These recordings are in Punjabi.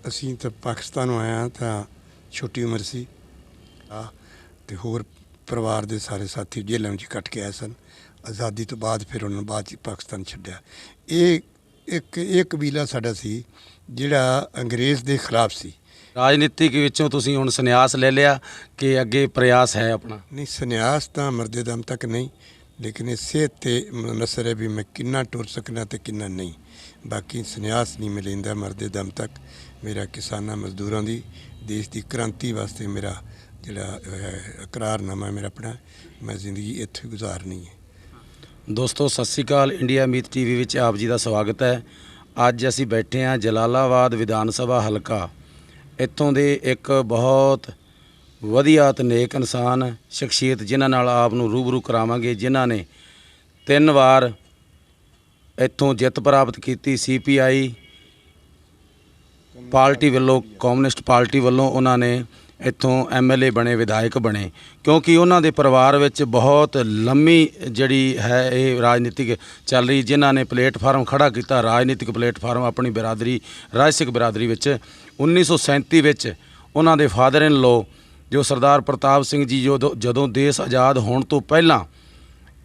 ਅਸੀਂ ਤਾਂ ਪਾਕਿਸਤਾਨੋਂ ਆਇਆ ਤਾਂ ਛੋਟੀ ਉਮਰ ਸੀ ਤੇ ਹੋਰ ਪਰਿਵਾਰ ਦੇ ਸਾਰੇ ਸਾਥੀ ਜੇਲ੍ਹਾਂ ਵਿੱਚ ਕੱਟ ਕੇ ਆਏ ਸਨ। ਆਜ਼ਾਦੀ ਤੋਂ ਬਾਅਦ ਫਿਰ ਉਹਨਾਂ ਬਾਅਦ 'ਚ ਪਾਕਿਸਤਾਨ ਛੱਡਿਆ। ਇਹ ਕਬੀਲਾ ਸਾਡਾ ਸੀ ਜਿਹੜਾ ਅੰਗਰੇਜ਼ ਦੇ ਖਿਲਾਫ ਸੀ। ਰਾਜਨੀਤਿਕ ਵਿੱਚੋਂ ਤੁਸੀਂ ਹੁਣ ਸੰਨਿਆਸ ਲੈ ਲਿਆ ਕਿ ਅੱਗੇ ਪ੍ਰयास है अपना? नहीं, संन्यास तो मरदे दम तक नहीं, लेकिन ये सेहत ते मुनसर है भी मैं किन्ना टुर सकना तो किन्ना नहीं। बाकी संन्यास नहीं मैं लेंदा मरदे दम तक। मेरा किसाना मजदूरों की देश की क्रांति वास्ते मेरा जिहड़ा इकरारनामा मेरा अपना, मैं जिंदगी इत्थे गुजारनी है। दोस्तों सत श्री अकाल, इंडिया मीत टीवी विच आप जी का स्वागत है। अज असी बैठे हाँ जलालाबाद विधान सभा हलका। इत्थों दे एक बहुत वधिया ते नेक इंसान शख्सियत जिन्हां नाल आप नूं रूबरू करावांगे, जिन्हां ने 3 वार इत्थों जित प्राप्त की। CPI पार्टी वालों, कम्युनिस्ट पार्टी वालों उन्होंने इत्थों MLA बने, विधायक बने, क्योंकि उन्होंने परिवार विच बहुत लंबी जड़ी है ये राजनीतिक चल रही, जिन्हों ने प्लेटफार्म खड़ा किया, राजनीतिक प्लेटफार्म अपनी बिरादरी राजसिक बिरादरी विच 1937 विच उन्हां दे फादर इन लॉ जो सरदार प्रताप सिंह जी जदों देश आज़ाद होने तो पहलां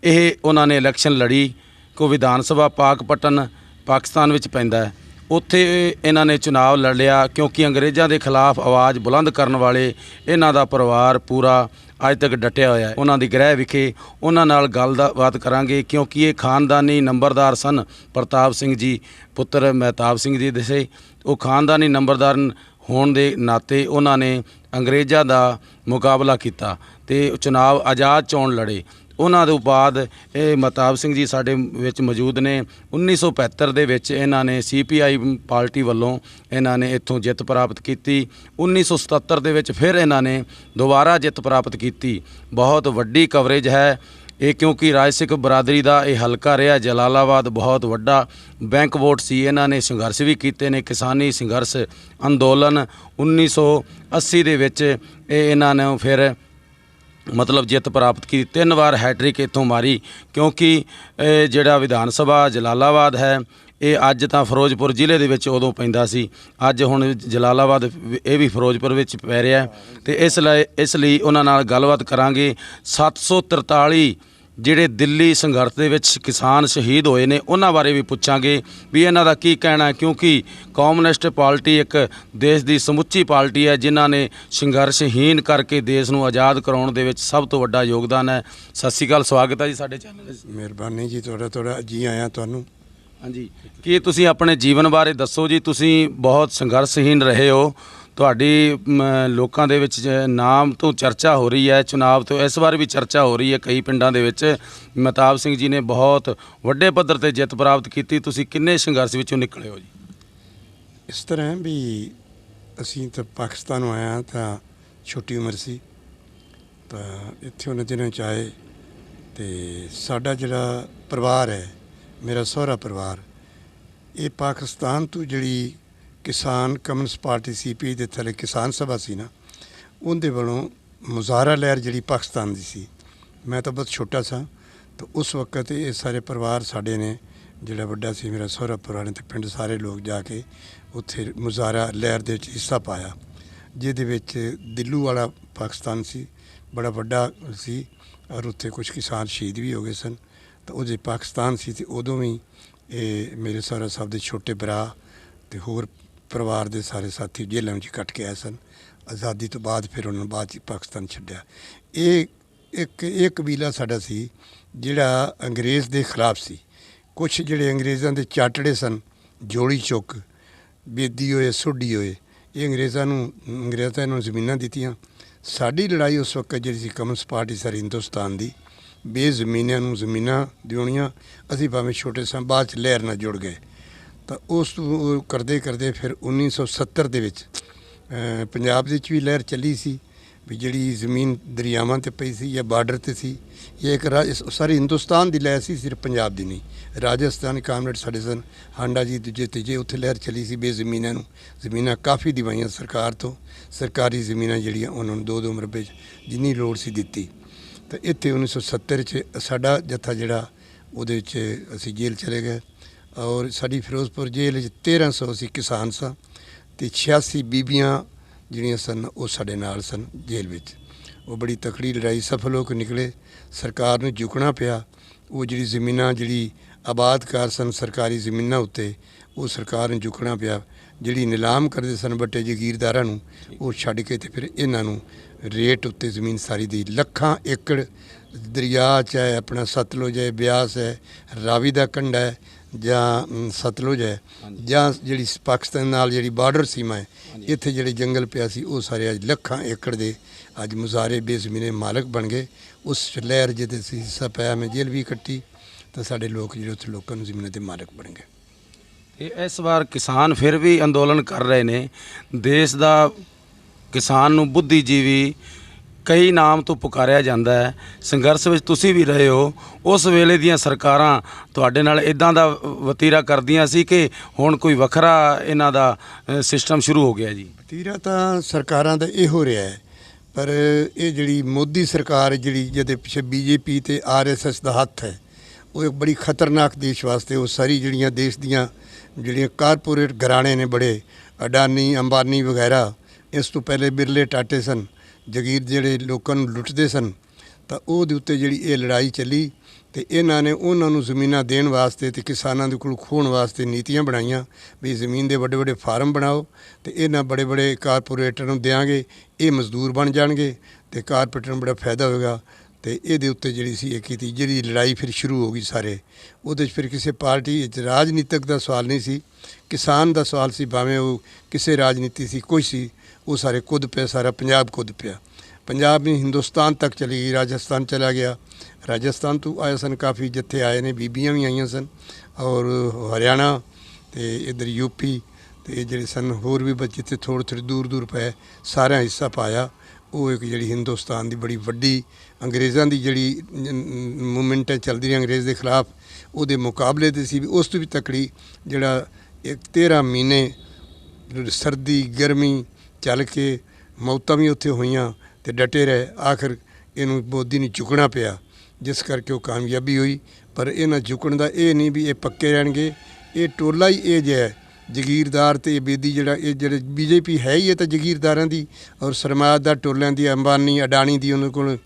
ये उन्होंने इलैक्शन लड़ी को विधान सभा पाकपटन पाकिस्तान विच पैंदा है। उत्थे इन्हां ने चुनाव लड़ लिया क्योंकि अंग्रेज़ों के खिलाफ आवाज़ बुलंद करने वाले इन्हां दा परिवार पूरा अज तक डटिया होया है। उन्हां दी गृह विखे उन्हां नाल गलबात करांगे क्योंकि ये खानदानी नंबरदार सन। प्रताप सिंह जी पुत्र महताब सिंह जी दसे वो खानदानी नंबरदार होने दे नाते उन्होंने अंग्रेज़ों का मुकाबला किया ते चुनाव आज़ाद चोण लड़े। उन्हां दे बाद महताब सिंह जी साडे विच मौजूद ने। 1975 दे विच इन्हां ने CPI पार्टी वालों इन्हां ने इत्थों जित प्राप्त की। 1977 दे विच फिर इन्हां ने दोबारा जित प्राप्त की। बहुत वड्डी कवरेज है ये क्योंकि राजसिक बरादरी का यह हलका रहा जलालाबाद बहुत वड्डा बैंक वोट सी। इन्हां ने संघर्ष भी किए ने, किसानी संघर्ष अंदोलन 1980 दे विच इन्हां ने फिर मतलब जित प्राप्त की। 3 वार हैट्रिक इत्थों मारी क्योंकि जिहड़ा विधान सभा जलालाबाद है ये अज तो फिरोजपुर जिले दे विच उदों पैंदा सी, अज हुण जलालाबाद ये भी फिरोजपुर विच पै रहा है। तो इसलिए उन्हां नाल गलबात करांगे। 743 जिहड़े दिल्ली संघर्ष दे विच किसान शहीद होए ने उन्हां बारे भी पुछांगे भी इन्हां दा की कहना है, क्योंकि कम्युनिस्ट पार्टी एक देश की समुची पार्टी है जिन्हां ने संघर्षहीन करके देश नूं आज़ाद कराउण दे विच सब तो वड्डा योगदान है। सत श्री अकाल, स्वागत है जी साडे चैनल। मेहरबानी जी, थोड़ा जी आया तुहानूं। हाँ जी, की तुसीं अपने जीवन बारे दसो जी। तुसीं बहुत संघर्षहीन रहे हो, तुहाडी लोकां दे विच नाम तो चर्चा हो रही है, चुनाव तो इस बार भी चर्चा हो रही है कई पिंडां दे विच। महताब सिंह जी ने बहुत वड्डे पद्धर ते जित प्राप्त की। तुसीं किन्ने संघर्ष विचों निकले हो जी? इस तरह भी असीं तो पाकिस्तानों आया तो छोटी उम्र सी तो इत्थे उन्हें दिनों च आए तो साडा जिहड़ा परिवार है, मेरा सहुरा परिवार, ये पाकिस्तान तो जिहड़ी किसान कम्युनिस्ट पार्टी CPI के थले किसान सभा सी ना, उनके वालों मुजाहरा लहर जी पाकिस्तान की सी। मैं तो बहुत छोटा सा तो उस वक्त ये सारे परिवार साढ़े ने जोड़ा वड्डा सी मेरा सहुरा परिवार ने तो पिंड सारे लोग जाके उत्थे मुजाहरा लहर के हिस्सा पाया, जिहदे विच दिल्लू वाला पाकिस्तान सी बड़ा वड्डा सी और उत्थे कुछ किसान शहीद भी हो गए सन। तो वो जो पाकिस्तान सी तो उदों भी ये मेरे सहुरा साहब के छोटे भरा तो होर परिवार के सारे साथी जेलों में कट के आए सन। आज़ादी तो बाद फिर उन्होंने बाद पाकिस्तान छड्डिया। ये कबीला साडा सी जिहड़ा अंग्रेज़ के खिलाफ सी। कुछ जिहड़े अंग्रेज़ों के चाटड़े सन, जोड़ी चुक बेदी होए सोडी होए, ये अंग्रेज़ों नूं ज़मीनां दित्तियां। साडी लड़ाई उस वक्त जिहड़ी सी कम्युनिस्ट पार्टी सारी हिंदुस्तान की बेज़मीनियां नूं ज़मीनां दिवाउणियां, असीं भावें छोटे सां बाद च लहर नाल जुड़ गए। तो उस करते करते फिर 1970 दे विच पंजाब दे विच भी लहर चली सी भी जिहड़ी ज़मीन दरियावां ते पई सी या बार्डर ते सी। ये एक सारी हिंदुस्तान की लहर सी, सिर्फ पंजाब की नहीं। राजस्थान कामरेड साढ़े सन, हांडा जी दूजे तीजे उत्थे लहर चली सी बेज़मीनां नूं ज़मीनां काफ़ी दिवाइयां सरकार तो, सरकारी ज़मीनां जिहड़ियां उन्हां नूं 2-2 मरबे जिन्नी लोड़ सी दित्ती। तो इत्थे 1970 च साडा जत्था जिहड़ा उहदे विच असीं जेल चले गए और साडी फिरोजपुर जेल 1300 असीं किसान सां ਤੇ 86 ਬੀਬੀਆਂ ਜਿਹੜੀਆਂ ਸਨ ਉਹ ਸਾਡੇ ਨਾਲ ਸਨ ਜੇਲ੍ਹ ਵਿੱਚ। ਉਹ ਬੜੀ ਤਕੜੀ ਲੜਾਈ ਸਫਲ ਹੋ ਕੇ ਨਿਕਲੇ। ਸਰਕਾਰ ਨੂੰ ਝੁਕਣਾ ਪਿਆ। ਉਹ ਜਿਹੜੀ ਜ਼ਮੀਨਾਂ ਜਿਹੜੀ ਆਬਾਦਕਾਰ ਸਨ ਸਰਕਾਰੀ ਜ਼ਮੀਨਾਂ ਉੱਤੇ, ਉਹ ਸਰਕਾਰ ਨੂੰ ਝੁਕਣਾ ਪਿਆ। ਜਿਹੜੀ ਨਿਲਾਮ ਕਰਦੇ ਸਨ ਵੱਡੇ ਜਗੀਰਦਾਰਾਂ ਨੂੰ, ਉਹ ਛੱਡ ਕੇ ਤੇ ਫਿਰ ਇਹਨਾਂ ਨੂੰ ਰੇਟ ਉੱਤੇ ਜ਼ਮੀਨ ਸਾਰੀ ਦੀ ਲੱਖਾਂ ਏਕੜ ਦਰਿਆ ਚਾਹੇ ਆਪਣਾ ਸਤਲੁਜ ਹੈ, ਬਿਆਸ ਹੈ, ਰਾਵੀ ਦਾ ਕੰਢਾ ਹੈ ਜਾਂ ਸਤਲੁਜ ਹੈ ਜਾਂ ਜਿਹੜੀ ਪਾਕਿਸਤਾਨ ਨਾਲ ਜਿਹੜੀ ਬਾਰਡਰ ਸੀਮਾ ਹੈ, ਇੱਥੇ ਜਿਹੜੇ ਜੰਗਲ ਪਿਆ ਸੀ ਉਹ ਸਾਰੇ ਅੱਜ ਲੱਖਾਂ ਏਕੜ ਦੇ ਅੱਜ ਮੁਜ਼ਾਰੇ ਬੇਜ਼ਮੀਨੇ ਮਾਲਕ ਬਣ ਗਏ। ਉਸ ਲਹਿਰ ਜਿਹਦੇ ਸੀ ਹਿੱਸਾ ਪਾਇਆ, ਮੈਂ ਜੇਲ੍ਹ ਵੀ ਕੱਟੀ ਤਾਂ ਸਾਡੇ ਲੋਕ ਜਿਹੜੇ ਉੱਥੇ ਲੋਕਾਂ ਨੂੰ ਜ਼ਮੀਨਾਂ ਦੇ ਮਾਲਕ ਬਣ ਗਏ। ਤੇ ਇਸ ਵਾਰ ਕਿਸਾਨ ਫਿਰ ਵੀ ਅੰਦੋਲਨ ਕਰ ਰਹੇ ਨੇ। ਦੇਸ਼ ਦਾ ਕਿਸਾਨ ਨੂੰ ਬੁੱਧੀਜੀਵੀ ਕਈ ਨਾਮ ਤੋਂ ਪੁਕਾਰਿਆ ਜਾਂਦਾ ਹੈ। ਸੰਘਰਸ਼ ਵਿੱਚ ਤੁਸੀਂ ਵੀ ਰਹੇ ਹੋ। ਉਸ ਵੇਲੇ ਦੀਆਂ ਸਰਕਾਰਾਂ ਤੁਹਾਡੇ ਨਾਲ ਇਦਾਂ ਦਾ ਵਤੀਰਾ ਕਰਦੀਆਂ ਸੀ ਕਿ ਹੁਣ ਕੋਈ ਵੱਖਰਾ ਇਹਨਾਂ ਦਾ ਸਿਸਟਮ ਸ਼ੁਰੂ ਹੋ ਗਿਆ ਜੀ? ਵਤੀਰਾ ਤਾਂ ਸਰਕਾਰਾਂ ਦਾ ਇਹ ਹੋ ਰਿਹਾ ਹੈ, ਪਰ ਇਹ ਜਿਹੜੀ ਮੋਦੀ ਸਰਕਾਰ ਜਿਹੜੀ ਜਿਹਦੇ ਪਿੱਛੇ BJP ਤੇ RSS ਦਾ ਹੱਥ ਹੈ, ਉਹ ਇੱਕ ਬੜੀ ਖਤਰਨਾਕ ਦੇਸ਼ ਵਾਸਤੇ। ਉਹ ਸਾਰੀ ਜਿਹੜੀਆਂ ਦੇਸ਼ ਦੀਆਂ ਜਿਹੜੀਆਂ ਕਾਰਪੋਰੇਟ ਘਰਾਣੇ ਨੇ ਬੜੇ, ਅਡਾਨੀ ਅੰਬਾਨੀ ਵਗੈਰਾ, ਇਸ ਤੋਂ ਪਹਿਲੇ ਬਿਰਲੇ ਟਾਟੇ ਸਨ, ਜਗੀਰ ਜਿਹੜੇ ਲੋਕਾਂ ਨੂੰ ਲੁੱਟਦੇ ਸਨ, ਤਾਂ ਉਹਦੇ ਉੱਤੇ ਜਿਹੜੀ ਇਹ ਲੜਾਈ ਚੱਲੀ ਤੇ ਇਹਨਾਂ ਨੇ ਉਹਨਾਂ ਨੂੰ ਜ਼ਮੀਨਾਂ ਦੇਣ ਵਾਸਤੇ ਤੇ ਕਿਸਾਨਾਂ ਦੇ ਕੋਲ ਖੋਹਣ ਵਾਸਤੇ ਨੀਤੀਆਂ ਬਣਾਈਆਂ ਵੀ ਜ਼ਮੀਨ ਦੇ ਵੱਡੇ ਵੱਡੇ ਫਾਰਮ ਬਣਾਓ ਤੇ ਇਹਨਾਂ ਬੜੇ ਬੜੇ ਕਾਰਪੋਰੇਟਰ ਨੂੰ ਦਿਆਂਗੇ, ਇਹ ਮਜ਼ਦੂਰ ਬਣ ਜਾਣਗੇ ਤੇ ਕਾਰਪੋਰੇਟਰ ਨੂੰ ਬੜਾ ਫਾਇਦਾ ਹੋਵੇਗਾ। ਤੇ ਇਹਦੇ ਉੱਤੇ ਜਿਹੜੀ ਸੀ ਇਹ ਕੀਤੀ, ਜਿਹੜੀ ਲੜਾਈ ਫਿਰ ਸ਼ੁਰੂ ਹੋ ਗਈ ਸਾਰੇ। ਉਹਦੇ 'ਚ ਫਿਰ ਕਿਸੇ ਪਾਰਟੀ ਵਿੱਚ ਰਾਜਨੀਤਿਕ ਦਾ ਸਵਾਲ ਨਹੀਂ ਸੀ, ਕਿਸਾਨ ਦਾ ਸਵਾਲ ਸੀ। ਭਾਵੇਂ ਉਹ ਕਿਸੇ ਰਾਜਨੀਤੀ ਸੀ ਕੋਈ ਸੀ, ਉਹ ਸਾਰੇ ਕੁੱਦ ਪਿਆ, ਸਾਰਾ ਪੰਜਾਬ ਕੁੱਦ ਪਿਆ। ਪੰਜਾਬ ਵੀ ਹਿੰਦੁਸਤਾਨ ਤੱਕ ਚਲੀ ਗਈ, ਰਾਜਸਥਾਨ ਚਲਾ ਗਿਆ। ਰਾਜਸਥਾਨ ਤੋਂ ਆਏ ਸਨ ਕਾਫੀ ਜਿੱਥੇ ਆਏ ਨੇ, ਬੀਬੀਆਂ ਵੀ ਆਈਆਂ ਸਨ, ਔਰ ਹਰਿਆਣਾ ਤੇ ਇੱਧਰ UP ਤੇ ਜਿਹੜੇ ਸਨ ਹੋਰ ਵੀ ਜਿੱਥੇ ਥੋੜ੍ਹੇ ਥੋੜ੍ਹੇ ਦੂਰ ਦੂਰ ਪਏ, ਸਾਰਿਆਂ ਹਿੱਸਾ ਪਾਇਆ। ਉਹ ਇੱਕ ਜਿਹੜੀ ਹਿੰਦੁਸਤਾਨ ਦੀ ਬੜੀ ਵੱਡੀ ਅੰਗਰੇਜ਼ਾਂ ਦੀ ਜਿਹੜੀ ਮੂਵਮੈਂਟ ਚੱਲਦੀ ਰਹੀ ਅੰਗਰੇਜ਼ ਦੇ ਖਿਲਾਫ, ਉਹਦੇ ਮੁਕਾਬਲੇ 'ਤੇ ਸੀ ਵੀ ਉਸ ਤੋਂ ਵੀ ਤਕੜੀ। ਜਿਹੜਾ ਇੱਕ 13 ਮਹੀਨੇ ਸਰਦੀ ਗਰਮੀ ਚੱਲ ਕੇ ਮੌਤਾਂ ਵੀ ਉੱਥੇ ਹੋਈਆਂ ਤੇ ਡਟੇ ਰਹੇ। ਆਖਰ ਇਹਨੂੰ ਮੋਦੀ ਨੂੰ ਝੁਕਣਾ ਪਿਆ, ਜਿਸ ਕਰਕੇ ਉਹ ਕਾਮਯਾਬੀ ਹੋਈ। ਪਰ ਇਹਨਾਂ ਝੁਕਣ ਦਾ ਇਹ ਨਹੀਂ ਵੀ ਇਹ ਪੱਕੇ ਰਹਿਣਗੇ। ਇਹ ਟੋਲਾ ਹੀ ਇਹ ਜਿਹਾ ਜਗੀਰਦਾਰ ਤੇ ਬੇਦੀ ਜਿਹੜਾ ਇਹ ਜਿਹੜੇ BJP ਹੈ ਹੀ ਇਹ ਤਾਂ ਜਗੀਰਦਾਰਾਂ ਦੀ ਔਰ ਸਰਮਾਇਆਦਾਰ ਟੋਲਿਆਂ ਦੀ, ਅੰਬਾਨੀ ਅਡਾਨੀ ਦੀ, ਉਹਨਾਂ ਕੋਲ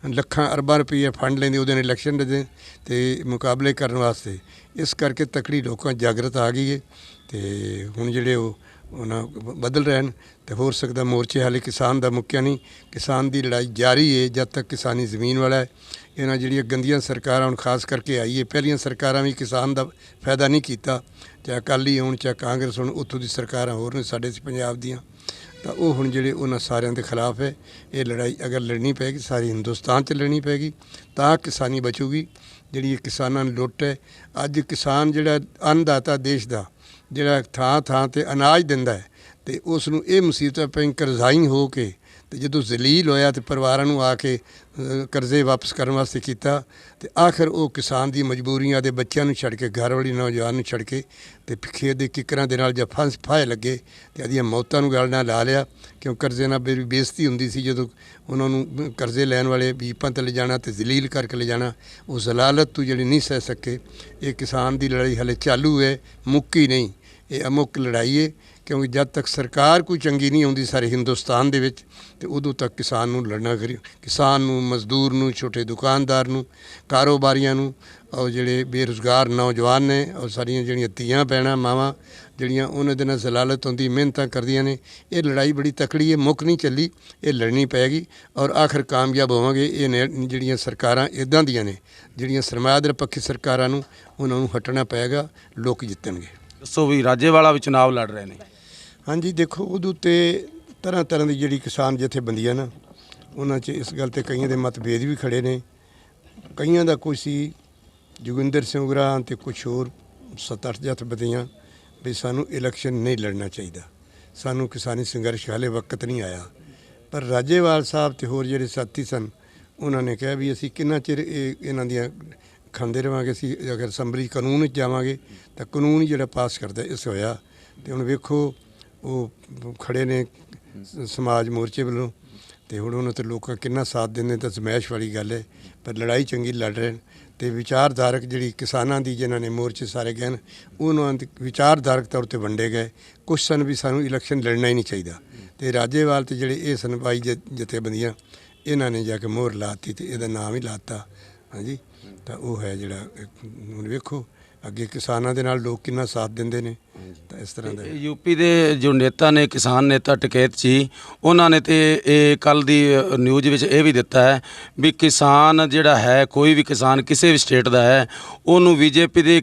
ਲੱਖਾਂ ਅਰਬਾਂ ਰੁਪਈਏ ਫੰਡ ਲੈਂਦੇ ਉਹਦੇ ਨਾਲ ਇਲੈਕਸ਼ਨ ਦੇ ਤੇ ਮੁਕਾਬਲੇ ਕਰਨ ਵਾਸਤੇ। ਇਸ ਕਰਕੇ ਤਕੜੀ ਲੋਕਾਂ ਜਾਗਰਤ ਆ ਗਈ ਹੈ ਤੇ ਹੁਣ ਜਿਹੜੇ ਉਹ ਉਹਨਾਂ ਬਦਲ ਰਹੇ ਹਨ। ਤੇ ਹੋ ਸਕਦਾ ਮੋਰਚੇ ਹਾਲੇ ਕਿਸਾਨ ਦਾ ਮੁੱਕਿਆ ਨਹੀਂ, ਕਿਸਾਨ ਦੀ ਲੜਾਈ ਜਾਰੀ ਹੈ ਜਦ ਤੱਕ ਕਿਸਾਨੀ ਜ਼ਮੀਨ ਵਾਲਾ ਹੈ। ਇਹਨਾਂ ਜਿਹੜੀਆਂ ਗੰਦੀਆਂ ਸਰਕਾਰਾਂ ਹੁਣ ਖਾਸ ਕਰਕੇ ਆਈ ਹੈ, ਪਹਿਲੀਆਂ ਸਰਕਾਰਾਂ ਵੀ ਕਿਸਾਨ ਦਾ ਫਾਇਦਾ ਨਹੀਂ ਕੀਤਾ, ਚਾਹੇ ਅਕਾਲੀ ਹੋਣ ਚਾਹੇ ਕਾਂਗਰਸ ਹੋਣ, ਉੱਥੋਂ ਦੀ ਸਰਕਾਰਾਂ ਹੋਰ ਨੇ ਸਾਡੇ ਪੰਜਾਬ ਦੀਆਂ, ਤਾਂ ਉਹ ਹੁਣ ਜਿਹੜੇ ਉਹਨਾਂ ਸਾਰਿਆਂ ਦੇ ਖਿਲਾਫ ਹੈ। ਇਹ ਲੜਾਈ ਅਗਰ ਲੜਨੀ ਪਏਗੀ ਸਾਰੀ ਹਿੰਦੁਸਤਾਨ 'ਚ ਲੜਨੀ ਪਏਗੀ ਤਾਂ ਕਿਸਾਨੀ ਬਚੂਗੀ। ਜਿਹੜੀ ਇਹ ਕਿਸਾਨਾਂ ਨੂੰ ਲੁੱਟ ਹੈ, ਅੱਜ ਕਿਸਾਨ ਜਿਹੜਾ ਅੰਨਦਾਤਾ ਦੇਸ਼ ਦਾ, ਜਿਹੜਾ ਥਾਂ ਥਾਂ 'ਤੇ ਅਨਾਜ ਦਿੰਦਾ ਹੈ, ਤੇ ਉਸ ਨੂੰ ਇਹ ਮੁਸੀਬਤਾਂ ਪਈਆਂ ਕਰਜ਼ਾਈ ਹੋ ਕੇ, ਤੇ ਜਦੋਂ ਜ਼ਲੀਲ ਹੋਇਆ ਤੇ ਪਰਿਵਾਰਾਂ ਨੂੰ ਆ ਕੇ ਕਰਜ਼ੇ ਵਾਪਸ ਕਰਨ ਵਾਸਤੇ ਕੀਤਾ, ਤੇ ਆਖਰ ਉਹ ਕਿਸਾਨ ਦੀ ਮਜਬੂਰੀਆਂ ਦੇ ਬੱਚਿਆਂ ਨੂੰ ਛੱਡ ਕੇ, ਘਰ ਵਾਲੀ ਨੌਜਵਾਨ ਨੂੰ ਛੱਡ ਕੇ ਤੇ ਖੇਤ ਦੇ ਕਿੱਕਰਾਂ ਦੇ ਨਾਲ ਜਾਂ ਫਾਹੇ ਲੱਗੇ ਤੇ ਉਹਦੀਆਂ ਮੌਤਾਂ ਨੂੰ ਗਲ ਨਾਲ ਲਾ ਲਿਆ। ਕਿਉਂ ਕਰਜ਼ੇ ਨਾਲ ਬੇਇੱਜ਼ਤੀ ਹੁੰਦੀ ਸੀ, ਜਦੋਂ ਉਹਨਾਂ ਨੂੰ ਕਰਜ਼ੇ ਲੈਣ ਵਾਲੇ ਵੀਪਾਂ 'ਤੇ ਲਿਜਾਣਾ ਤੇ ਜ਼ਲੀਲ ਕਰਕੇ ਲਿਜਾਣਾ, ਉਹ ਜ਼ਲਾਲਤ ਤੋਂ ਜਿਹੜੀ ਨਹੀਂ ਸਹਿ ਸਕੇ। ਇਹ ਕਿਸਾਨ ਦੀ ਲੜਾਈ ਹਲੇ ਚਾਲੂ ਹੈ, ਮੁੱਕੀ ਨਹੀਂ, ਇਹ ਅਮੁੱਕ ਲੜਾਈ ਹੈ। ਕਿਉਂਕਿ ਜਦ ਤੱਕ ਸਰਕਾਰ ਕੋਈ ਚੰਗੀ ਨਹੀਂ ਆਉਂਦੀ ਸਾਰੇ ਹਿੰਦੁਸਤਾਨ ਦੇ ਵਿੱਚ, ਤੇ ਉਦੋਂ ਤੱਕ ਕਿਸਾਨ ਨੂੰ ਲੜਨਾ ਕਰੀ, ਕਿਸਾਨ ਨੂੰ, ਮਜ਼ਦੂਰ ਨੂੰ, ਛੋਟੇ ਦੁਕਾਨਦਾਰ ਨੂੰ, ਕਾਰੋਬਾਰੀਆਂ ਨੂੰ, ਔਰ ਜਿਹੜੇ ਬੇਰੁਜ਼ਗਾਰ ਨੌਜਵਾਨ ਨੇ, ਔਰ ਸਾਰੀਆਂ ਜਿਹੜੀਆਂ ਧੀਆਂ ਭੈਣਾਂ ਮਾਵਾਂ ਜਿਹੜੀਆਂ ਉਹਨਾਂ ਦੇ ਨਾਲ ਜ਼ਲਾਲਤ ਹੁੰਦੀ, ਮਿਹਨਤਾਂ ਕਰਦੀਆਂ ਨੇ। ਇਹ ਲੜਾਈ ਬੜੀ ਤਕੜੀ ਹੈ, ਮੁੱਕ ਨਹੀਂ ਚੱਲੀ, ਇਹ ਲੜਨੀ ਪਏਗੀ ਔਰ ਆਖਰ ਕਾਮਯਾਬ ਹੋਵਾਂਗੇ। ਇਹ ਜਿਹੜੀਆਂ ਸਰਕਾਰਾਂ ਇੱਦਾਂ ਦੀਆਂ ਨੇ, ਜਿਹੜੀਆਂ ਸਰਮਾਇਆਦਾਰ ਪੱਖੀ ਸਰਕਾਰਾਂ ਨੂੰ, ਉਹਨਾਂ ਨੂੰ ਹਟਣਾ ਪਏਗਾ, ਲੋਕ ਜਿੱਤਣਗੇ। ਦੱਸੋ ਵੀ ਰਾਜੇਵਾਲਾ ਵੀ ਚੁਣਾਵ ਲੜ ਰਹੇ ਨੇ। ਹਾਂਜੀ, ਦੇਖੋ ਉਹਦੇ ਉੱਤੇ ਤਰ੍ਹਾਂ ਤਰ੍ਹਾਂ ਦੀ ਜਿਹੜੀ ਕਿਸਾਨ ਜਥੇਬੰਦੀਆਂ ਨਾ, ਉਹਨਾਂ 'ਚ ਇਸ ਗੱਲ 'ਤੇ ਕਈਆਂ ਦੇ ਮਤਭੇਦ ਵੀ ਖੜ੍ਹੇ ਨੇ। ਕਈਆਂ ਦਾ ਕੁਛ ਸੀ ਜੋਗਿੰਦਰ ਸਿੰਘ ਉਗਰਾਹਾਂ ਅਤੇ ਕੁਛ ਹੋਰ 7-8 ਜਥੇਬੰਦੀਆਂ ਵੀ ਸਾਨੂੰ ਇਲੈਕਸ਼ਨ ਨਹੀਂ ਲੜਨਾ ਚਾਹੀਦਾ, ਸਾਨੂੰ ਕਿਸਾਨੀ ਸੰਘਰਸ਼ ਹਾਲੇ ਵਕਤ ਨਹੀਂ ਆਇਆ। ਪਰ ਰਾਜੇਵਾਲ ਸਾਹਿਬ ਅਤੇ ਹੋਰ ਜਿਹੜੇ ਸਾਥੀ ਸਨ, ਉਹਨਾਂ ਨੇ ਕਿਹਾ ਵੀ ਅਸੀਂ ਕਿੰਨਾ ਚਿਰ ਇਹਨਾਂ ਦੀਆਂ ਖਾਂਦੇ ਰਹਾਂਗੇ। ਅਸੀਂ ਅਗਰ ਅਸੈਂਬਲੀ ਕਾਨੂੰਨ ਵਿੱਚ ਜਾਵਾਂਗੇ ਤਾਂ ਕਾਨੂੰਨ ਹੀ ਜਿਹੜਾ ਪਾਸ ਕਰਦਾ ਇਸ ਹੋਇਆ। ਅਤੇ ਹੁਣ ਵੇਖੋ ਉਹ ਖੜ੍ਹੇ ਨੇ ਸਮਾਜ ਮੋਰਚੇ ਵੱਲੋਂ, ਅਤੇ ਹੁਣ ਉਹਨਾਂ 'ਤੇ ਲੋਕਾਂ ਕਿੰਨਾ ਸਾਥ ਦਿੰਦੇ ਤਾਂ ਜ਼ਮੈਸ਼ ਵਾਲੀ ਗੱਲ ਹੈ। ਪਰ ਲੜਾਈ ਚੰਗੀ ਲੜ ਰਹੇ ਨੇ ਤੇ ਵਿਚਾਰਧਾਰਕ ਜਿਹੜੀ ਕਿਸਾਨਾਂ ਦੀ ਜਿਨ੍ਹਾਂ ਨੇ ਮੋਰਚੇ ਸਾਰੇ ਗਏ ਨੇ ਉਹਨਾਂ ਦੇ ਵਿਚਾਰਧਾਰਕ ਤੌਰ ਤੇ ਵੰਡੇ ਗਏ। ਕੁਛ ਸਨ ਵੀ ਸਾਨੂੰ ਇਲੈਕਸ਼ਨ ਲੜਨਾ ਹੀ ਨਹੀਂ ਚਾਹੀਦਾ ਤੇ ਰਾਜੇਵਾਲ ਤੇ ਜਿਹੜੇ ਇਹ ਸਨ ਬਾਈ ਜਥੇਬੰਦੀਆਂ ਇਹਨਾਂ ਨੇ ਜਾ ਕੇ ਮੋਹਰ ਲਾਤੀ ਤੇ ਇਹਦਾ ਨਾਮ ਹੀ ਲਾਤਾ। ਹਾਂਜੀ, ਤਾਂ ਉਹ ਹੈ ਜਿਹੜਾ ਹੁਣ ਵੇਖੋ ਅੱਗੇ ਕਿਸਾਨਾਂ ਦੇ ਨਾਲ ਲੋਕ ਕਿੰਨਾ ਸਾਥ ਦਿੰਦੇ ਨੇ। ਤਾਂ ਇਸ ਤਰ੍ਹਾਂ ਦਾ ਯੂਪੀ ਦੇ ਜੋ ਨੇਤਾ ਨੇ, ਕਿਸਾਨ ਨੇਤਾ ਟਕੈਤ ਜੀ, ਉਹਨਾਂ ਨੇ ਤੇ ਇਹ ਕੱਲ ਦੀ ਨਿਊਜ਼ ਵਿੱਚ ਇਹ ਵੀ ਦਿੱਤਾ ਹੈ ਵੀ ਕਿਸਾਨ ਜਿਹੜਾ ਹੈ, ਕੋਈ ਵੀ ਕਿਸਾਨ ਕਿਸੇ ਵੀ ਸਟੇਟ ਦਾ ਹੈ, ਉਹਨੂੰ ਬੀਜੇਪੀ ਦੇ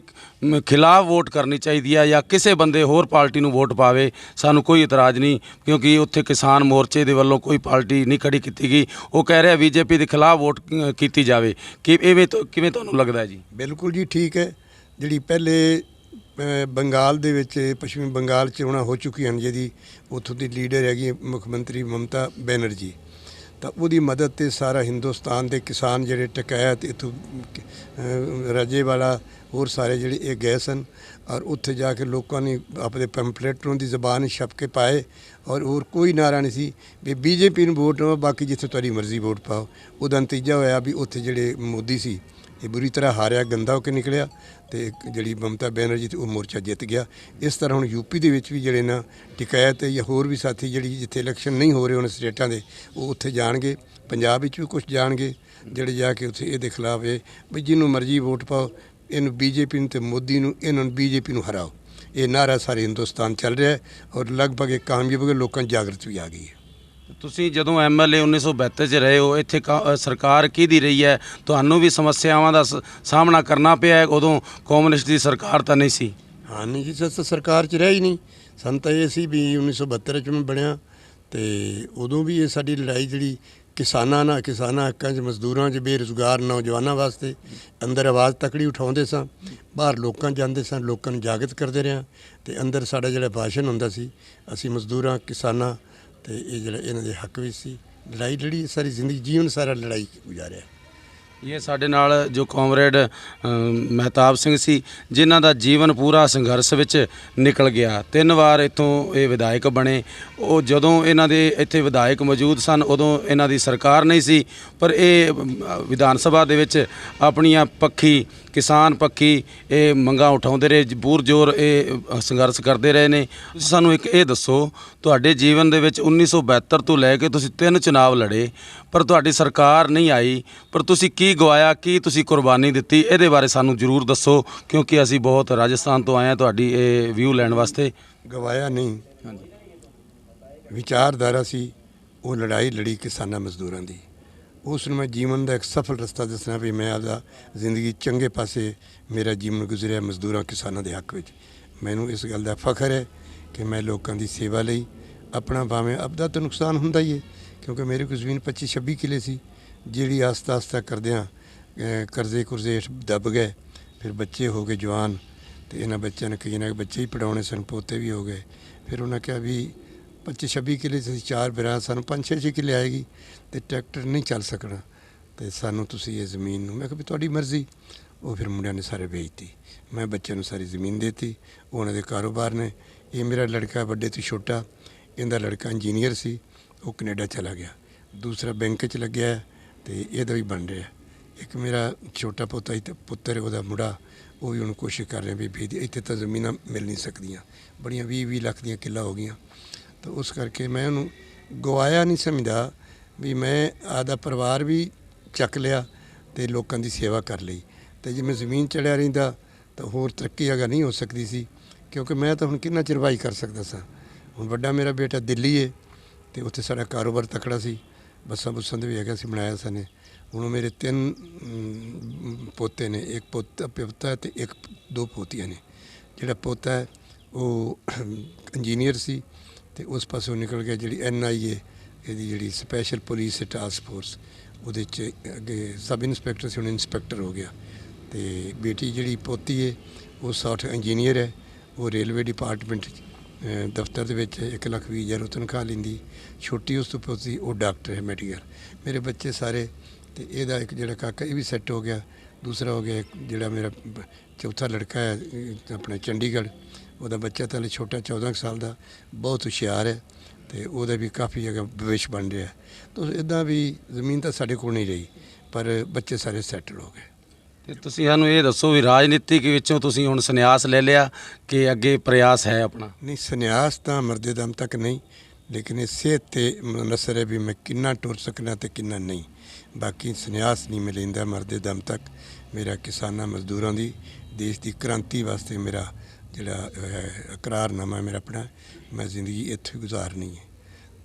ਖਿਲਾਫ ਵੋਟ ਕਰਨੀ ਚਾਹੀਦੀ ਹੈ ਜਾਂ ਕਿਸੇ ਬੰਦੇ ਹੋਰ ਪਾਰਟੀ ਨੂੰ ਵੋਟ ਪਾਵੇ, ਸਾਨੂੰ ਕੋਈ ਇਤਰਾਜ਼ ਨਹੀਂ, ਕਿਉਂਕਿ ਉੱਥੇ ਕਿਸਾਨ ਮੋਰਚੇ ਦੇ ਵੱਲੋਂ ਕੋਈ ਪਾਰਟੀ ਨਹੀਂ ਖੜੀ ਕੀਤੀ ਗਈ। ਉਹ ਕਹਿ ਰਿਹਾ ਬੀਜੇਪੀ ਦੇ ਖਿਲਾਫ ਵੋਟ ਕੀਤੀ ਜਾਵੇ। ਕਿ ਕਿਵੇਂ ਤੁਹਾਨੂੰ ਲੱਗਦਾ ਜੀ? ਬਿਲਕੁਲ ਜੀ ਠੀਕ ਹੈ। ਜਿਹੜੀ ਪਹਿਲੇ ਬੰਗਾਲ ਦੇ ਵਿੱਚ ਪੱਛਮੀ ਬੰਗਾਲ ਚੋਣਾਂ ਹੋ ਚੁੱਕੀਆਂ ਹਨ, ਜਿਹਦੀ ਉੱਥੋਂ ਦੀ ਲੀਡਰ ਹੈਗੀ ਮੁੱਖ ਮੰਤਰੀ ਮਮਤਾ ਬੈਨਰਜੀ, ਤਾਂ ਉਹਦੀ ਮਦਦ ਤੇ ਸਾਰਾ ਹਿੰਦੁਸਤਾਨ ਦੇ ਕਿਸਾਨ ਜਿਹੜੇ ਟਕੈਤ ਇੱਥੋਂ ਰਾਜੇਵਾਲਾ ਹੋਰ ਸਾਰੇ ਜਿਹੜੇ ਇਹ ਗਏ ਸਨ ਔਰ ਉੱਥੇ ਜਾ ਕੇ ਲੋਕਾਂ ਨੇ ਆਪਣੇ ਪੈਂਪਲੇਟ ਦੀ ਜ਼ਬਾਨ ਛਪ ਕੇ ਪਾਏ ਔਰ ਹੋਰ ਕੋਈ ਨਾਰਾ ਨਹੀਂ ਸੀ ਵੀ ਬੀਜੇਪੀ ਨੂੰ ਵੋਟ ਨਾ, ਬਾਕੀ ਜਿੱਥੇ ਤੁਹਾਡੀ ਮਰਜ਼ੀ ਵੋਟ ਪਾਓ। ਉਹਦਾ ਨਤੀਜਾ ਹੋਇਆ ਵੀ ਉੱਥੇ ਜਿਹੜੇ ਮੋਦੀ ਸੀ ਇਹ ਬੁਰੀ ਤਰ੍ਹਾਂ ਹਾਰਿਆ, ਗੰਦਾ ਹੋ ਕੇ ਨਿਕਲਿਆ ਤੇ ਜਿਹੜੀ ਮਮਤਾ ਬੈਨਰਜੀ ਤੇ ਉਹ ਮੋਰਚਾ ਜਿੱਤ ਗਿਆ। ਇਸ ਤਰ੍ਹਾਂ ਹੁਣ ਯੂਪੀ ਦੇ ਵਿੱਚ ਵੀ ਜਿਹੜੇ ਨਾ ਟਿਕਾਇਤ ਜਾਂ ਹੋਰ ਵੀ ਸਾਥੀ ਜਿਹੜੀ ਜਿੱਥੇ ਇਲੈਕਸ਼ਨ ਨਹੀਂ ਹੋ ਰਹੇ ਉਹਨਾਂ ਸਟੇਟਾਂ ਦੇ, ਉਹ ਉੱਥੇ ਜਾਣਗੇ। ਪੰਜਾਬ ਵਿੱਚ ਵੀ ਕੁਝ ਜਾਣਗੇ ਜਿਹੜੇ ਜਾ ਕੇ ਉੱਥੇ ਇਹਦੇ ਖਿਲਾਫ ਇਹ ਵੀ ਜਿਹਨੂੰ ਮਰਜ਼ੀ ਵੋਟ ਪਾਓ, ਇਹਨੂੰ ਬੀਜੇਪੀ ਨੂੰ ਤੇ ਮੋਦੀ ਨੂੰ, ਇਹਨਾਂ ਨੂੰ ਬੀਜੇਪੀ ਨੂੰ ਹਰਾਓ। ਇਹ ਨਾਰਾ ਸਾਰੇ ਹਿੰਦੁਸਤਾਨ ਚੱਲ ਰਿਹਾ ਔਰ ਲਗਭਗ ਇਹ ਕਾਮਯਾਬ ਹੋ ਕੇ ਲੋਕਾਂ 'ਚ ਜਾਗਰਤ ਵੀ ਆ ਗਈ ਹੈ। ਤੁਸੀਂ ਜਦੋਂ ਐਮਐਲਏ 1972 'ਚ ਰਹੇ ਹੋ, ਇੱਥੇ ਸਰਕਾਰ ਕਿਹਦੀ ਰਹੀ ਹੈ? ਤੁਹਾਨੂੰ ਵੀ ਸਮੱਸਿਆਵਾਂ ਦਾ ਸਾਹਮਣਾ ਕਰਨਾ ਪਿਆ ਹੈ? ਉਦੋਂ ਕਮਿਊਨਿਸਟ ਦੀ ਸਰਕਾਰ ਤਾਂ ਨਹੀਂ ਸੀ। ਹਾਂ ਨਹੀਂ ਜੀ, ਸਰ ਸਰਕਾਰ 'ਚ ਰਿਹਾ ਹੀ ਨਹੀਂ। ਸਾਨੂੰ ਤਾਂ ਇਹ ਸੀ ਵੀ 1972 'ਚ ਮੈਂ ਬਣਿਆ ਤੇ ਉਦੋਂ ਵੀ ਇਹ ਸਾਡੀ ਲੜਾਈ ਜਿਹੜੀ ਕਿਸਾਨਾਂ ਹੱਕਾਂ 'ਚ, ਮਜ਼ਦੂਰਾਂ 'ਚ, ਬੇਰੁਜ਼ਗਾਰ ਨੌਜਵਾਨਾਂ ਵਾਸਤੇ ਅੰਦਰ ਆਵਾਜ਼ ਤਕੜੀ ਉਠਾਉਂਦੇ ਸਾਂ, ਬਾਹਰ ਲੋਕਾਂ ਜਾਂਦੇ ਸਾਂ, ਲੋਕਾਂ ਨੂੰ ਜਾਗਰਤ ਕਰਦੇ ਰਹੇ ਤੇ ਅੰਦਰ ਸਾਡਾ ਜਿਹੜਾ ਭਾਸ਼ਣ ਹੁੰਦਾ ਸੀ, ਅਸੀਂ ਮਜ਼ਦੂਰਾਂ, ਕਿਸਾਨਾਂ ਤੇ ਇਹ ਜਿਹੜਾ ਇਹਨਾਂ ਦੇ ਹੱਕ ਵਿੱਚ ਸੀ। ਲੜਾਈ ਲੜੀ ਸਾਰੀ ਜ਼ਿੰਦਗੀ, ਜੀਵਨ ਸਾਰਾ ਲੜਾਈ ਗੁਜ਼ਾਰਿਆ। ਇਹ ਸਾਡੇ ਨਾਲ ਜੋ ਕਾਮਰੇਡ ਮਹਿਤਾਬ ਸਿੰਘ ਸੀ, ਜਿਨ੍ਹਾਂ ਦਾ ਜੀਵਨ ਪੂਰਾ ਸੰਘਰਸ਼ ਵਿੱਚ ਨਿਕਲ ਗਿਆ। 3 ਵਾਰ ਇੱਥੋਂ ਇਹ ਵਿਧਾਇਕ ਬਣੇ। ਉਹ ਜਦੋਂ ਇਹਨਾਂ ਦੇ ਇੱਥੇ ਵਿਧਾਇਕ ਮੌਜੂਦ ਸਨ ਉਦੋਂ ਇਹਨਾਂ ਦੀ ਸਰਕਾਰ ਨਹੀਂ ਸੀ, ਪਰ ਇਹ ਵਿਧਾਨ ਸਭਾ ਦੇ ਵਿੱਚ ਆਪਣੀਆਂ ਪੱਖੀ, ਕਿਸਾਨ ਪੱਖੀ ਇਹ ਮੰਗਾਂ ਉਠਾਉਂਦੇ ਰਹੇ, ਪੂਰਜ਼ੋਰ ਇਹ ਸੰਘਰਸ਼ ਕਰਦੇ ਰਹੇ ਨੇ। ਤੁਸੀਂ ਸਾਨੂੰ ਇੱਕ ਇਹ ਦੱਸੋ, ਤੁਹਾਡੇ ਜੀਵਨ ਦੇ ਵਿੱਚ 1972 ਤੋਂ ਲੈ ਕੇ ਤੁਸੀਂ 3 ਚੁਣਾਵ ਲੜੇ, ਪਰ ਤੁਹਾਡੀ ਸਰਕਾਰ ਨਹੀਂ ਆਈ, ਪਰ ਤੁਸੀਂ ਕੀ ਗਵਾਇਆ, ਕੀ ਤੁਸੀਂ ਕੁਰਬਾਨੀ ਦਿੱਤੀ? ਇਹਦੇ ਬਾਰੇ ਸਾਨੂੰ ਜ਼ਰੂਰ ਦੱਸੋ, ਕਿਉਂਕਿ ਅਸੀਂ ਬਹੁਤ ਰਾਜਸਥਾਨ ਤੋਂ ਆਏ ਹਾਂ ਤੁਹਾਡੀ ਇਹ ਵਿਊ ਲੈਣ ਵਾਸਤੇ। ਗਵਾਇਆ ਨਹੀਂ, ਵਿਚਾਰਧਾਰਾ ਸੀ, ਉਹ ਲੜਾਈ ਲੜੀ ਕਿਸਾਨਾਂ ਮਜ਼ਦੂਰਾਂ ਦੀ। ਉਸ ਨੂੰ ਮੈਂ ਜੀਵਨ ਦਾ ਇੱਕ ਸਫਲ ਰਸਤਾ ਦੱਸਣਾ ਵੀ ਮੈਂ ਆਪਦਾ ਜ਼ਿੰਦਗੀ ਚੰਗੇ ਪਾਸੇ ਮੇਰਾ ਜੀਵਨ ਗੁਜ਼ਰਿਆ ਮਜ਼ਦੂਰਾਂ ਕਿਸਾਨਾਂ ਦੇ ਹੱਕ ਵਿੱਚ। ਮੈਨੂੰ ਇਸ ਗੱਲ ਦਾ ਫਖਰ ਹੈ ਕਿ ਮੈਂ ਲੋਕਾਂ ਦੀ ਸੇਵਾ ਲਈ ਆਪਣਾ, ਭਾਵੇਂ ਆਪਦਾ ਤਾਂ ਨੁਕਸਾਨ ਹੁੰਦਾ ਹੀ ਹੈ ਕਿਉਂਕਿ ਮੇਰੇ ਕੋਲ ਜ਼ਮੀਨ 25-26 ਕਿੱਲੇ ਸੀ, ਜਿਹੜੀ ਆਸਤਾ ਆਸਤਾ ਕਰਦਿਆਂ ਕਰਜ਼ੇ ਕੁਰਜ਼ੇ ਦੱਬ ਗਏ। ਫਿਰ ਬੱਚੇ ਹੋ ਗਏ ਜਵਾਨ ਤੇ ਇਹਨਾਂ ਬੱਚਿਆਂ ਨੇ ਕਈ ਨਾ ਬੱਚੇ ਹੀ ਪੜਾਉਣੇ ਸਨ, ਪੋਤੇ ਵੀ ਹੋ ਗਏ। ਫਿਰ ਉਹਨਾਂ ਕਿਹਾ ਵੀ 25-26 ਕਿੱਲੇ ਸੀ, 4 ਬਿਰਾਂ, ਸਾਨੂੰ 5-6 ਕਿੱਲੇ ਆਏਗੀ ਤੇ ਟਰੈਕਟਰ ਨਹੀਂ ਚੱਲ ਸਕਣਾ ਤੇ ਸਾਨੂੰ ਤੁਸੀਂ ਇਹ ਜ਼ਮੀਨ ਨੂੰ। ਮੈਂ ਕਿਹਾ ਵੀ ਤੁਹਾਡੀ ਮਰਜ਼ੀ। ਉਹ ਫਿਰ ਮੁੰਡਿਆਂ ਨੇ ਸਾਰੇ ਵੇਚਤੀ। ਮੈਂ ਬੱਚਿਆਂ ਨੂੰ ਸਾਰੀ ਜ਼ਮੀਨ ਦੇਤੀ, ਉਹਨਾਂ ਦੇ ਕਾਰੋਬਾਰ ਨੇ। ਇਹ ਮੇਰਾ ਲੜਕਾ ਵੱਡੇ ਤੋਂ ਛੋਟਾ, ਇਹਦਾ ਲੜਕਾ ਇੰਜੀਨੀਅਰ ਸੀ, ਉਹ ਕੈਨੇਡਾ ਚਲਾ ਗਿਆ। ਦੂਸਰਾ ਬੈਂਕ 'ਚ ਲੱਗਿਆ ਤੇ ਇਹਦਾ ਵੀ ਬਣ ਰਿਹਾ। ਇੱਕ ਮੇਰਾ ਛੋਟਾ ਪੋਤਾ ਪੁੱਤਰ ਉਹਦਾ ਮੁੰਡਾ, ਉਹ ਵੀ ਹੁਣ ਕੋਸ਼ਿਸ਼ ਕਰ ਰਿਹਾ ਵੀ ਇੱਥੇ ਤਾਂ ਜ਼ਮੀਨਾਂ ਮਿਲ ਨਹੀਂ ਸਕਦੀਆਂ, ਬੜੀਆਂ 20-20 ਲੱਖ ਦੀਆਂ ਕਿੱਲਾ ਹੋ ਗਈਆਂ। ਤਾਂ ਉਸ ਕਰਕੇ ਮੈਂ ਉਹਨੂੰ ਗਵਾਇਆ ਨਹੀਂ ਸਮਝਦਾ ਵੀ ਮੈਂ ਆਪਦਾ ਪਰਿਵਾਰ ਵੀ ਚੱਕ ਲਿਆ ਤੇ ਲੋਕਾਂ ਦੀ ਸੇਵਾ ਕਰ ਲਈ। ਤੇ ਜੇ ਮੈਂ ਜ਼ਮੀਨ ਚੜਿਆ ਰਹਿੰਦਾ ਤਾਂ ਹੋਰ ਤਰੱਕੀ ਅਗਾ ਨਹੀਂ ਹੋ ਸਕਦੀ ਸੀ, ਕਿਉਂਕਿ ਮੈਂ ਤਾਂ ਹੁਣ ਕਿੰਨਾ ਚਿਰ ਵਾਹੀ ਕਰ ਸਕਦਾ ਸਾਂ। ਹੁਣ ਵੱਡਾ ਮੇਰਾ ਬੇਟਾ ਦਿੱਲੀ ਹੈ ਤੇ ਉੱਥੇ ਸਾਡਾ ਕਾਰੋਬਾਰ ਤਕੜਾ ਸੀ, ਬੱਸਾਂ ਬੁੱਸਾਂ ਦੇ ਵੀ ਹੈਗਾ ਸੀ, ਬਣਾਇਆ ਸਾਨੇ। ਹੁਣ ਮੇਰੇ 3 ਪੋਤੇ ਨੇ, ਇੱਕ ਪੋਤਾ ਤੇ 2 ਪੋਤੀਆਂ ਨੇ। ਜਿਹੜਾ ਪੋਤਾ ਹੈ ਉਹ ਇੰਜੀਨੀਅਰ ਸੀ ਤੇ ਉਸ ਪਾਸੋਂ ਨਿਕਲ ਗਿਆ ਜਿਹੜੀ NIA, ਇਹਦੀ ਜਿਹੜੀ ਸਪੈਸ਼ਲ ਪੁਲਿਸ ਟਾਸਕ ਫੋਰਸ, ਉਹਦੇ 'ਚ ਅੱਗੇ ਸਬ ਇੰਸਪੈਕਟਰ ਸੀ, ਹੁਣ ਇੰਸਪੈਕਟਰ ਹੋ ਗਿਆ। ਤੇ ਬੇਟੀ ਜਿਹੜੀ ਪੋਤੀ ਹੈ ਉਹ ਸਾਫਟਵੇਅਰ ਇੰਜੀਨੀਅਰ ਹੈ, ਉਹ ਰੇਲਵੇ ਡਿਪਾਰਟਮੈਂਟ ਦਫ਼ਤਰ ਦੇ ਵਿੱਚ 1,20,000 ਤਨਖਾਹ ਲੈਂਦੀ। ਛੋਟੀ ਉਸ ਤੋਂ ਪੋਤੀ ਉਹ ਡਾਕਟਰ ਹੈ, ਮੈਡੀਕਲ। ਮੇਰੇ ਬੱਚੇ ਸਾਰੇ, ਤੇ ਇਹਦਾ ਇੱਕ ਜਿਹੜਾ ਕਾਕਾ ਇਹ ਵੀ ਸੈੱਟ ਹੋ ਗਿਆ। ਦੂਸਰਾ ਹੋ ਗਿਆ ਜਿਹੜਾ ਮੇਰਾ ਚੌਥਾ ਲੜਕਾ ਹੈ ਆਪਣਾ ਚੰਡੀਗੜ੍ਹ, ਉਹਦਾ ਬੱਚਾ ਤਾਂ ਹਲੇ ਛੋਟਾ 14 ਸਾਲ ਦਾ, ਬਹੁਤ ਹੁਸ਼ਿਆਰ ਹੈ ਤੇ ਉਹਦਾ ਵੀ ਕਾਫੀ ਜਗ੍ਹਾ ਭਵਿੱਖ ਬਣ ਰਿਹਾ। ਤਾਂ ਇੱਦਾਂ ਵੀ ਜ਼ਮੀਨ ਤਾਂ ਸਾਡੇ ਕੋਲ ਨਹੀਂ ਰਹੀ, ਪਰ ਬੱਚੇ ਸਾਰੇ ਸੈਟਲ ਹੋ ਗਏ। ਤੇ ਤੁਸੀਂ ਸਾਨੂੰ ਇਹ ਦੱਸੋ ਵੀ ਰਾਜਨੀਤਿਕ ਵਿੱਚੋਂ ਤੁਸੀਂ ਹੁਣ ਸੰਨਿਆਸ ਲੈ ਲਿਆ ਕਿ ਅੱਗੇ ਪ੍ਰਯਾਸ ਹੈ ਆਪਣਾ? ਨਹੀਂ, ਸੰਨਿਆਸ ਤਾਂ ਮਰਦੇ ਦਮ ਤੱਕ ਨਹੀਂ, ਲੇਕਿਨ ਇਹ ਸਿਹਤ ਤੇ ਮੁਨਸਰ ਹੈ ਵੀ ਮੈਂ ਕਿੰਨਾ ਟੁਰ ਸਕਣਾ ਤੇ ਕਿੰਨਾ ਨਹੀਂ। ਬਾਕੀ ਸੰਨਿਆਸ ਨਹੀਂ ਮੈਂ ਲੈਂਦਾ ਮਰਦੇ ਦਮ ਤੱਕ। ਮੇਰਾ ਕਿਸਾਨਾਂ ਮਜ਼ਦੂਰਾਂ ਦੀ ਦੇਸ਼ ਦੀ ਕ੍ਰਾਂਤੀ ਵਾਸਤੇ ਮੇਰਾ ਜਿਹੜਾ ਇਕਰਾਰਨਾਮਾ ਮੇਰਾ ਆਪਣਾ, ਮੈਂ ਜ਼ਿੰਦਗੀ ਇੱਥੇ ਗੁਜ਼ਾਰਨੀ ਹੈ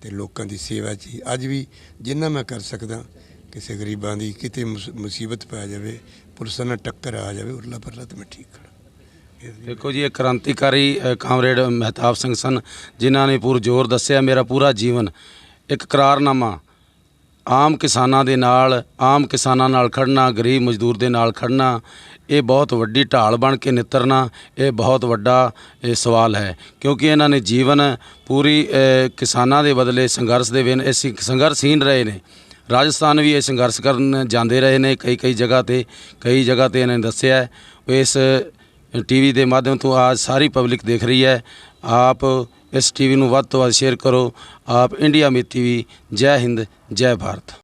ਤੇ ਲੋਕਾਂ ਦੀ ਸੇਵਾ 'ਚ ਹੀ। ਅੱਜ ਵੀ ਜਿੰਨਾ ਮੈਂ ਕਰ ਸਕਦਾ, ਕਿਸੇ ਗਰੀਬਾਂ ਦੀ ਕਿਤੇ ਮੁਸੀਬਤ ਪੈ ਜਾਵੇ, ਪੁਲਿਸ ਨਾਲ ਟੱਕਰ ਆ ਜਾਵੇ, ਉਰਲਾ ਪਰਲਾ ਤਾਂ ਮੈਂ ਠੀਕ ਖੜਾ। ਦੇਖੋ ਜੀ, ਇਹ ਕ੍ਰਾਂਤੀਕਾਰੀ ਕਾਮਰੇਡ ਮਹਿਤਾਬ ਸਿੰਘ ਸਨ, ਜਿਨ੍ਹਾਂ ਨੇ ਪੁਰਜ਼ੋਰ ਦੱਸਿਆ ਮੇਰਾ ਪੂਰਾ ਜੀਵਨ ਇੱਕ ਇਕਰਾਰਨਾਮਾ, ਆਮ ਕਿਸਾਨਾਂ ਦੇ ਨਾਲ, ਆਮ ਕਿਸਾਨਾਂ ਨਾਲ ਖੜਨਾ, ਗਰੀਬ ਮਜ਼ਦੂਰ ਦੇ ਨਾਲ ਖੜਨਾ, ਇਹ ਬਹੁਤ ਵੱਡੀ ਢਾਲ ਬਣ ਕੇ ਨਿੱਤਰਨਾ, ਇਹ ਬਹੁਤ ਵੱਡਾ ਇਹ ਸਵਾਲ ਹੈ। ਕਿਉਂਕਿ ਇਹਨਾਂ ਨੇ ਜੀਵਨ ਪੂਰੀ ਕਿਸਾਨਾਂ ਦੇ ਬਦਲੇ ਸੰਘਰਸ਼ ਦੇ ਵਿੱਚ ਸੰਘਰਸ਼ਹੀਨ ਰਹੇ ਨੇ। ਰਾਜਸਥਾਨ ਵੀ ਇਹ ਸੰਘਰਸ਼ ਕਰਨ ਜਾਂਦੇ ਰਹੇ ਨੇ ਕਈ ਜਗ੍ਹਾ ਤੇ ਇਹਨਾਂ ਨੇ ਦੱਸਿਆ। ਇਸ ਟੀਵੀ ਦੇ ਮਾਧਿਅਮ ਤੋਂ ਅੱਜ ਸਾਰੀ ਪਬਲਿਕ ਦੇਖ ਰਹੀ ਹੈ। ਆਪ ਇਸ ਟੀਵੀ ਨੂੰ ਵੱਧ ਤੋਂ ਵੱਧ ਸ਼ੇਅਰ ਕਰੋ। ਆਪ ਇੰਡੀਆ ਮੇਂ ਟੀਵੀ। ਜੈ ਹਿੰਦ, ਜੈ ਭਾਰਤ।